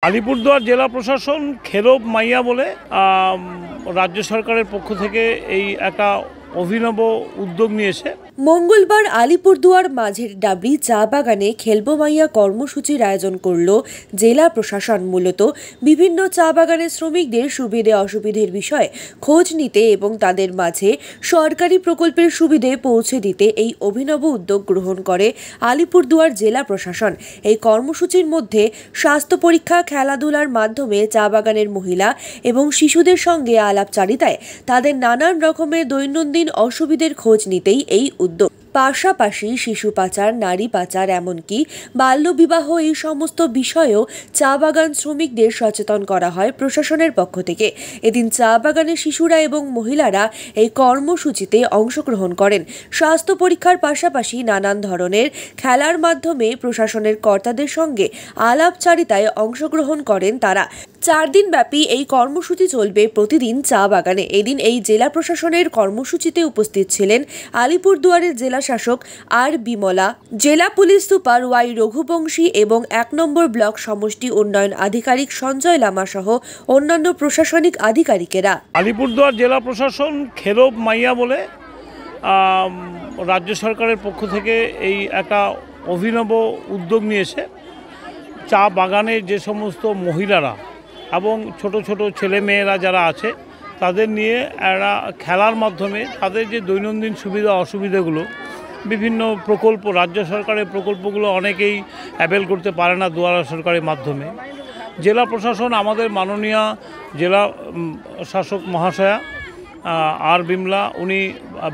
আলিপুরদুয়ার জেলা প্রশাসন খেরব মাইয়া বলে রাজ্য সরকারের পক্ষ থেকে এই একটা অভিনব উদ্যোগ নিয়েছে। মঙ্গলবার আলিপুরদুয়ার মাঝের ডাবরি চা বাগানে খেলবো মাইয়া কর্মসূচির আয়োজন করল জেলা প্রশাসন। মূলত বিভিন্ন চা বাগানের শ্রমিকদের সুবিধে অসুবিধের বিষয়ে খোঁজ নিতে এবং তাদের মাঝে সরকারি প্রকল্পের সুবিধে পৌঁছে দিতে এই অভিনব উদ্যোগ গ্রহণ করে আলিপুরদুয়ার জেলা প্রশাসন। এই কর্মসূচির মধ্যে স্বাস্থ্য পরীক্ষা, খেলাধুলার মাধ্যমে চা বাগানের মহিলা এবং শিশুদের সঙ্গে আলাপচারিতায় তাদের নানান রকমের দৈনন্দিন অসুবিধের খোঁজ নিতেই এই উদ্যোগ। পাশাপাশি শিশু পাচার, নারী পাচার, এমনকি বাল্যবিবাহ এই সমস্ত বিষয়েও চা বাগান শ্রমিকদের সচেতন করা হয় প্রশাসনের পক্ষ থেকে। এদিন চা বাগানের শিশুরা এবং মহিলারা এই কর্মসূচিতে অংশগ্রহণ করেন। স্বাস্থ্য পরীক্ষার পাশাপাশি নানান ধরনের খেলার মাধ্যমে প্রশাসনের কর্তাদের সঙ্গে আলাপচারিতায় অংশগ্রহণ করেন তারা। 4 দিন ব্যাপী এই কর্মসূচি চলবে প্রতিদিন চা বাগানে। এদিন এই জেলা প্রশাসনের কর্মসূচিতে উপস্থিত ছিলেন আলিপুরদুয়ারের জেলা শাসক আর বিমলা, জেলা পুলিশ সুপার ওয়াই রঘুবংশী এবং 1 নম্বর ব্লক সমষ্টি উন্নয়ন আধিকারিক সঞ্জয় লামা সহ অন্যান্য প্রশাসনিক আধিকারিকেরা। আলিপুরদুয়ার জেলা প্রশাসন খেরব মাইয়া বলে রাজ্য সরকারের পক্ষ থেকে এই একটা অভিনব উদ্যোগ নিয়েছে। চা বাগানে যে সমস্ত মহিলারা এবং ছোট ছোট ছেলে মেয়েরা যারা আছে তাদের নিয়ে একটা খেলার মাধ্যমে তাদের যে দৈনন্দিন সুবিধা অসুবিধাগুলো, বিভিন্ন প্রকল্প, রাজ্য সরকারের প্রকল্পগুলো অনেকেই অ্যাভেল করতে পারে না দুয়ারা সরকারের মাধ্যমে। জেলা প্রশাসন, আমাদের মাননীয় জেলা শাসক মহাশয়া আর বিমলা, উনি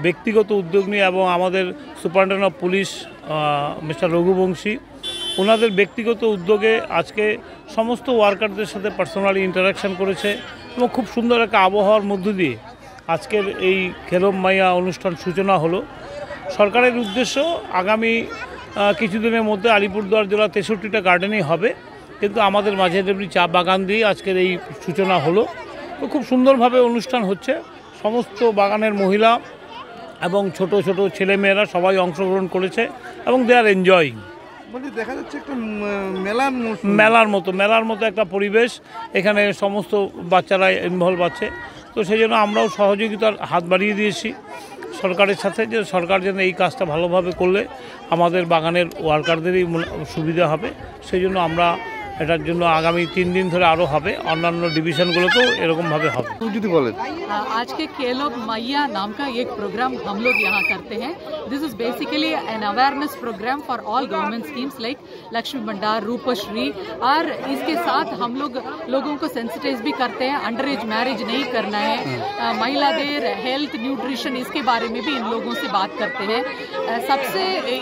ব্যক্তিগত উদ্যোগ নিয়ে এবং আমাদের superintendent of police mister Raghuvanshi, ওনাদের ব্যক্তিগত উদ্যোগে আজকে সমস্ত ওয়ার্কারদের সাথে পার্সোনালি ইন্টারাকশান করেছে এবং খুব সুন্দর একটা আবহাওয়ার মধ্য দিয়ে আজকের এই খেরব মাইয়া অনুষ্ঠান সূচনা হলো। সরকারের উদ্দেশ্য আগামী কিছুদিনের মধ্যে আলিপুরদুয়ার জেলা 63টা গার্ডেনই হবে, কিন্তু আমাদের মাঝে ডাবরি চা বাগান দিয়ে আজকের এই সূচনা হলো। তো খুব সুন্দরভাবে অনুষ্ঠান হচ্ছে। সমস্ত বাগানের মহিলা এবং ছোট ছোট ছেলেমেয়েরা সবাই অংশগ্রহণ করেছে এবং দে আর এনজয়িং। দেখা যাচ্ছে একটা মেলার মতো একটা পরিবেশ, এখানে সমস্ত বাচ্চারা ইনভলভ আছে। তো সেই জন্য আমরাও সহযোগিতার হাত বাড়িয়ে দিয়েছি সরকারের সাথে, যে সরকার যেন এই কাজটা ভালোভাবে করলে আমাদের বাগানের ওয়ার্কারদেরই সুবিধা হবে। সেই জন্য আমরা এটার জন্য আগামী 3 दिन ধরে আরও হবে, অন্যান্য ডিভিশনগুলোতেও এরকমভাবে হবে। যদি বলেন, आज के खेलो मैया नाम का एक प्रोग्राम हम लोग यहाँ करते हैं। This is basically an awareness programme for all government schemes like Lakshmi Bhandar, Rupashree, और इसके साथ हम लोगों को सेंसिटाइज भी करते हैं। अंडर एज मैरिज नहीं करना है, महिला देर हेल्थ, न्यूट्रिशन, इसके बारे में भी इन लोगों से बात करते हैं। सबसे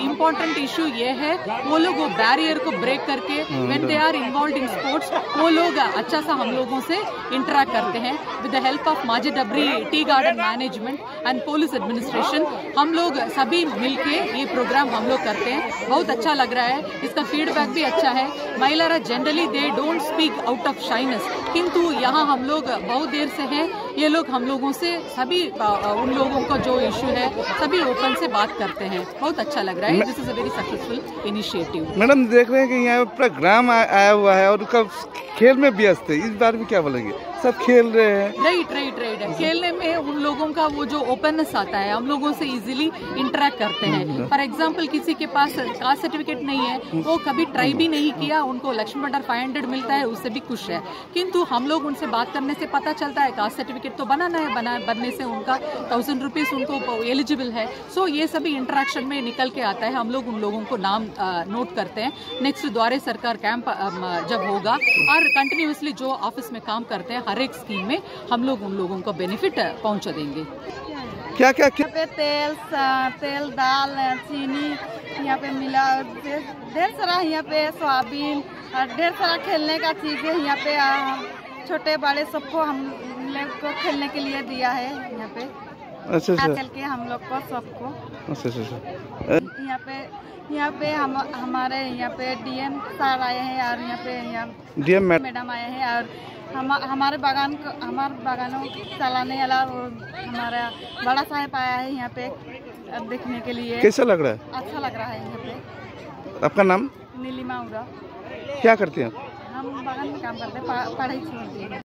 इम्पोर्टेंट इशू ये है वो लोग वो बैरियर को ब्रेक करके when they are involve in sports वो लोग अच्छा सा हम लोगों से इंटरेक्ट करते हैं। विद द हेल्प ऑफ माझे डबरी tea garden management and police administration हम लोग सभी मिलके ये प्रोग्राम हम लोग करते हैं। बहुत अच्छा लग रहा है, इसका फीडबैक भी अच्छा है। महिला generally they don't speak out of shyness, किंतु यहाँ हम लोग बहुत देर से हैं, ये लोग हम लोगों से सभी उन लोगों का जो इशू है सभी ओपन से बात करते हैं। बहुत अच्छा लग रहा है। This is a very successful initiative. Madam देख रहे हैं कि यहाँ पूरा ग्राम आया हुआ है और उसका खेल में व्यस्त है, इस बारे में क्या बोलेंगे? सब खेल रहे हैं। राइट। खेलने में उन लोगों का वो जो ओपननेस आता है, हम लोगों से इजीली इंटरेक्ट करते हैं। फॉर एग्जांपल किसी के पास कास्ट सर्टिफिकेट नहीं है, वो कभी ट्राई भी नहीं किया, उनको लक्ष्मी भंडार 500 मिलता है, उससे भी खुश है। किंतु हम लोग उनसे बात करने से पता चलता है कास्ट सर्टिफिकेट तो बनाना है, बनने से उनका 1000 रुपीज उनको एलिजिबल है। सो ये सभी इंटरेक्शन में निकल के आता है। हम लोग उन लोगों को नाम नोट करते हैं। नेक्स्ट द्वारे सरकार कैंप जब होगा और कंटिन्यूसली जो ऑफिस में काम करते हैं हर एक स्कीम में हम लोग उन लोगों को बेनिफिट पहुंचा देंगे। क्या क्या यहाँ पे तेल, दाल, चीनी यहाँ पे मिला, ढेर सारा यहाँ पे सोयाबीन और ढेर सारा खेलने का चीज़ है। यहाँ पे छोटे बड़े सबको हम लोग को खेलने के लिए दिया है यहाँ पे। अच्छा। चल के हम लोग को सबको यहाँ पे हमारे यहाँ पे डीएम सर आए हैं और यहाँ पे डीएम मैडम आए हैं और हमारे बागानों चलाने वाला हमारा बड़ा साहब आया है यहाँ पे देखने के लिए। कैसा लग रहा है? अच्छा लग रहा है यहाँ पे। आपका नाम? नीलिमा उरा। क्या करते हैं? हम बागान में काम करते हैं, पढ़ाई छोड़ दिए।